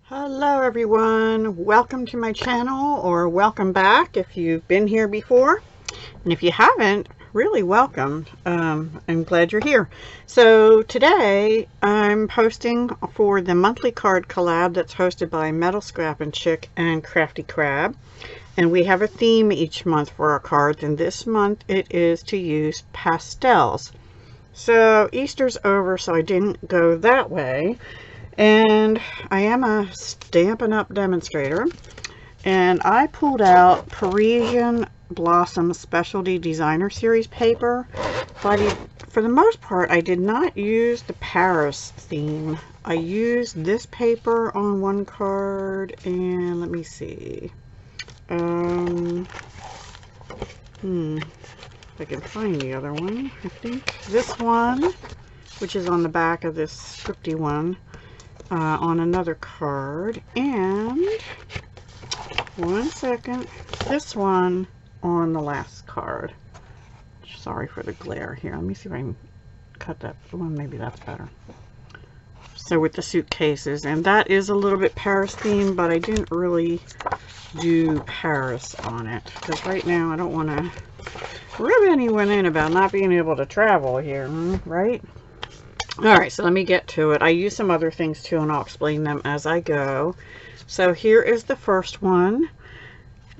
Hello everyone, welcome to my channel, or welcome back if you've been here before, and if you haven't, really welcome. I'm glad you're here. So today I'm posting for the monthly card collab that's hosted by Metal Scrappin Chick and Crafty Crabb, and we have a theme each month for our cards, and this month it is to use pastels. So Easter's over, so I didn't go that way. And I am a Stampin' Up demonstrator, and I pulled out Parisian Blossoms Specialty Designer Series paper, but for the most part I did not use the Paris theme. I used this paper on one card, and let me see, if I can find the other one. I think this one, which is on the back of this scripty one, on another card, and one second, this one on the last card. Sorry for the glare here. Let me see if I can cut that one. Maybe that's better. So with the suitcases, and that is a little bit Paris themed, but I didn't really do Paris on it because right now I don't want to rub anyone in about not being able to travel here, right? Alright, so let me get to it. I use some other things too, and I'll explain them as I go. So here is the first one.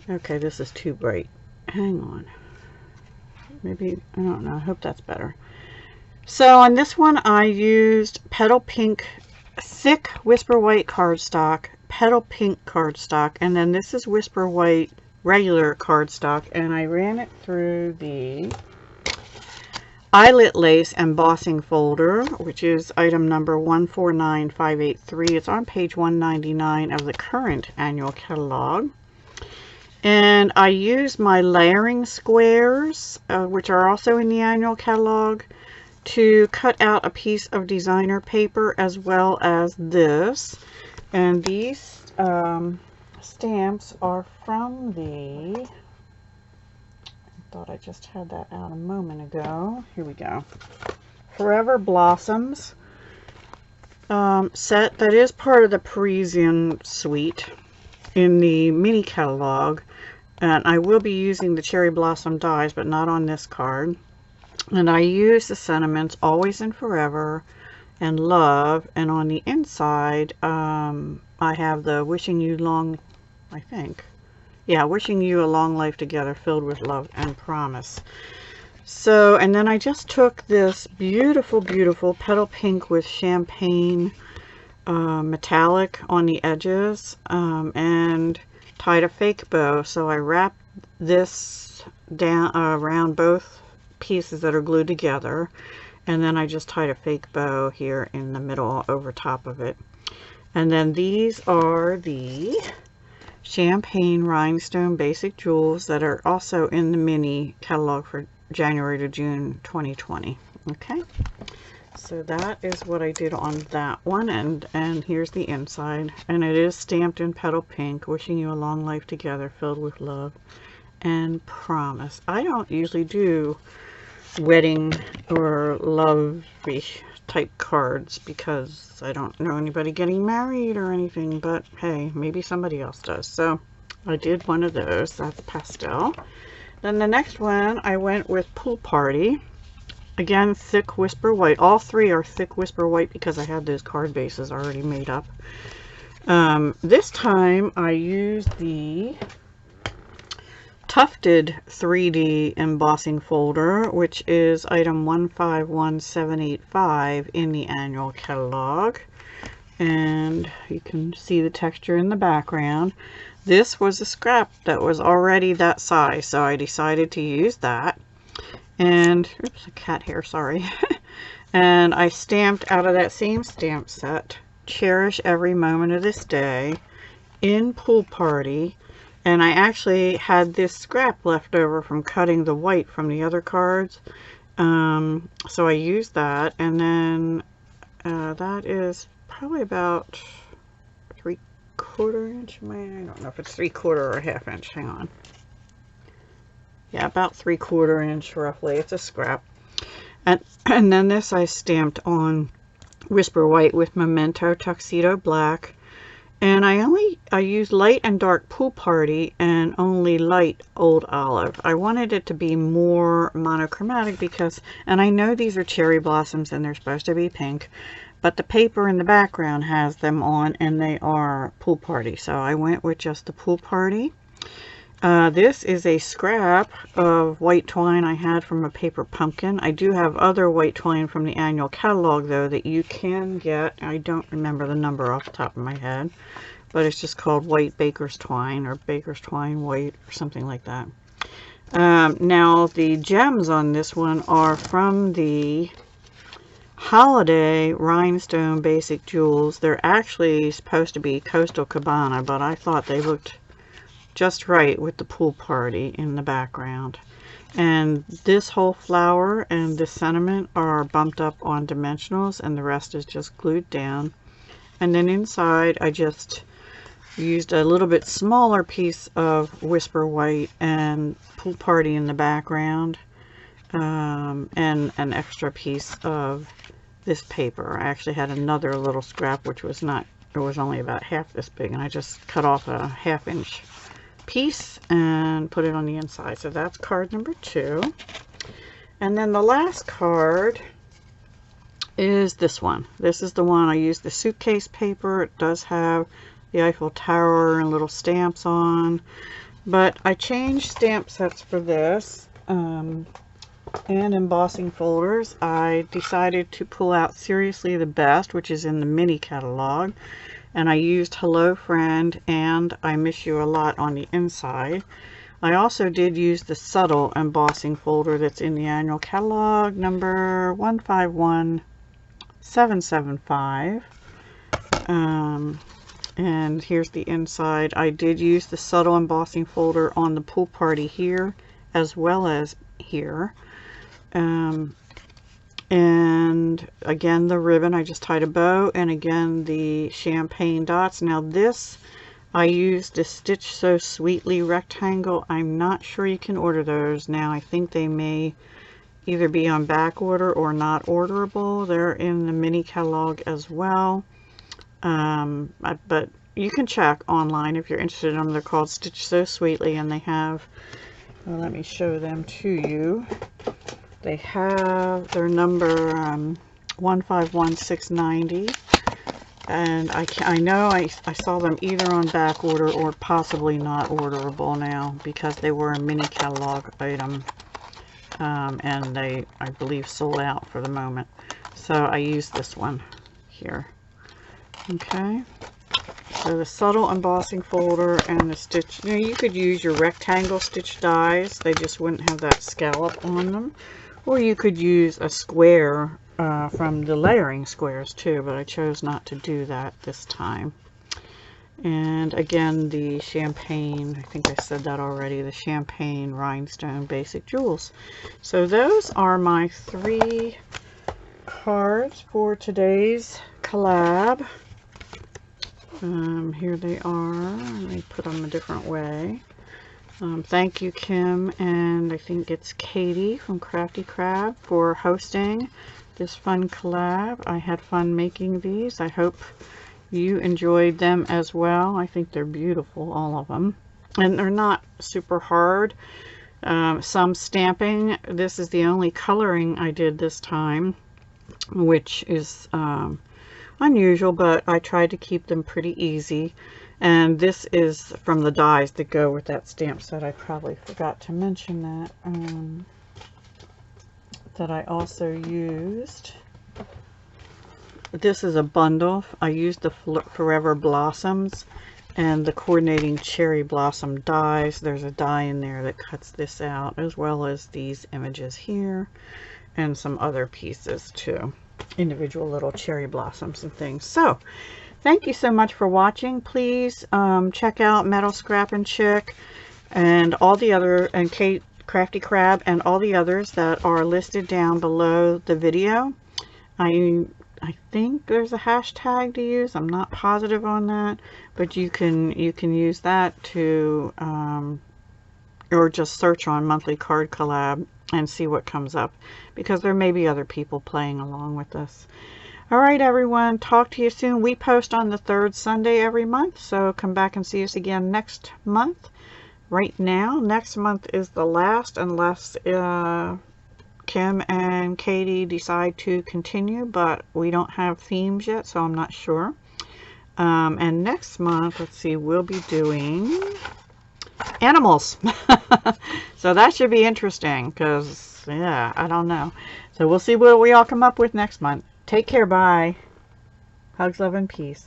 Okay, this is too bright. Hang on. Maybe, I don't know. I hope that's better. So on this one I used Petal Pink thick Whisper White cardstock, Petal Pink cardstock, and then this is Whisper White regular cardstock, and I ran it through the Eyelet Lace embossing folder, which is item number 149583. It's on page 199 of the current annual catalog. And I used my layering squares, which are also in the annual catalog, to cut out a piece of designer paper as well as this. And these stamps are from the... thought I just had that out a moment ago. Here we go. Forever Blossoms set that is part of the Parisian suite in the mini catalog, and I will be using the cherry blossom dies, but not on this card. And I use the sentiments always and forever and love, and on the inside I have the wishing you long, I think, yeah, wishing you a long life together filled with love and promise. So, and then I just took this beautiful, beautiful Petal Pink with champagne metallic on the edges, and tied a fake bow. So I wrapped this down around both pieces that are glued together, and then I just tied a fake bow here in the middle over top of it. And then these are the champagne rhinestone basic jewels that are also in the mini catalog for January to June 2020. Okay, so that is what I did on that one, and here's the inside, and it is stamped in Petal Pink, wishing you a long life together filled with love and promise. I don't usually do wedding or love type cards because I don't know anybody getting married or anything, but hey, maybe somebody else does. So I did one of those. That's Pastel. Then the next one I went with Pool Party. Again, thick Whisper White. All three are thick Whisper White because I had those card bases already made up. This time I used the Tufted 3D embossing folder, which is item 151785 in the annual catalog, and you can see the texture in the background. This was a scrap that was already that size, so I decided to use that. And oops, a cat hair, sorry. And I stamped out of that same stamp set, Cherish Every Moment of This Day, in Pool Party. And I actually had this scrap left over from cutting the white from the other cards. So I used that, and then that is probably about 3/4 inch. I don't know if it's 3/4 or a 1/2 inch. Hang on. Yeah, about 3/4 inch roughly. It's a scrap. And then this I stamped on Whisper White with Memento Tuxedo Black And I used light and dark Pool Party and only light Old Olive. I wanted it to be more monochromatic because, and I know these are cherry blossoms and they're supposed to be pink, but the paper in the background has them on and they are Pool Party. So I went with just the Pool Party. This is a scrap of white twine I had from a paper pumpkin. I do have other white twine from the annual catalog though that you can get. I don't remember the number off the top of my head, but it's just called white baker's twine or baker's twine white or something like that. Now the gems on this one are from the Holiday Rhinestone Basic Jewels. They're actually supposed to be Coastal Cabana, but I thought they looked just right with the Pool Party in the background. And this whole flower and this sentiment are bumped up on dimensionals and the rest is just glued down. And then inside I just used a little bit smaller piece of Whisper White and Pool Party in the background, and an extra piece of this paper. I actually had another little scrap which was not, it was only about half this big, and I just cut off a 1/2 inch piece and put it on the inside. So that's card number 2. And then the last card is this one. This is the one I used the suitcase paper. It does have the Eiffel Tower and little stamps on, but I changed stamp sets for this and embossing folders. I decided to pull out Seriously the Best, which is in the mini catalog, and I used Hello Friend and I Miss You a Lot on the inside. I also did use the subtle embossing folder that's in the annual catalog, number 151775. And here's the inside. I did use the subtle embossing folder on the Pool Party here as well as here. And again, the ribbon, I just tied a bow, and again the champagne dots. Now this, I used the Stitch So Sweetly rectangle. I'm not sure you can order those now. I think they may either be on back order or not orderable. They're in the mini catalog as well. But you can check online if you're interested in them. They're called Stitch So Sweetly, and they have, well, let me show them to you. They have their number 151690, and I know I saw them either on back order or possibly not orderable now because they were a mini catalog item, and they, I believe, sold out for the moment. So I used this one here. Okay, so the subtle embossing folder and the stitch. You know, you could use your rectangle stitch dies, they just wouldn't have that scallop on them. Or you could use a square from the layering squares too, but I chose not to do that this time. And again, the champagne, I think I said that already, the champagne rhinestone basic jewels. So those are my 3 cards for today's collab. Here they are. Let me put them a different way. Thank you, Kim, and I think it's Katie from Crafty Crabb for hosting this fun collab. I had fun making these. I hope you enjoyed them as well. I think they're beautiful, all of them. And they're not super hard. Some stamping. This is the only coloring I did this time, which is unusual, but I tried to keep them pretty easy. And this is from the dies that go with that stamp set. I probably forgot to mention that. That I also used. This is a bundle. I used the Forever Blossoms and the coordinating cherry blossom dies. There's a die in there that cuts this out, as well as these images here and some other pieces too. Individual little cherry blossoms and things. So thank you so much for watching. Please check out Metal Scrappin' Chick and all the other, and Kate Crafty Crabb and all the others that are listed down below the video. I think there's a hashtag to use. I'm not positive on that, but you can use that to or just search on monthly card collab and see what comes up, because there may be other people playing along with this. All right, everyone. Talk to you soon. We post on the third Sunday every month, so come back and see us again next month. Right now, next month is the last, unless Kim and Katie decide to continue, but we don't have themes yet, so I'm not sure. And next month, let's see, we'll be doing animals. So that should be interesting because, yeah, I don't know. So we'll see what we all come up with next month. Take care. Bye. Hugs, love, and peace.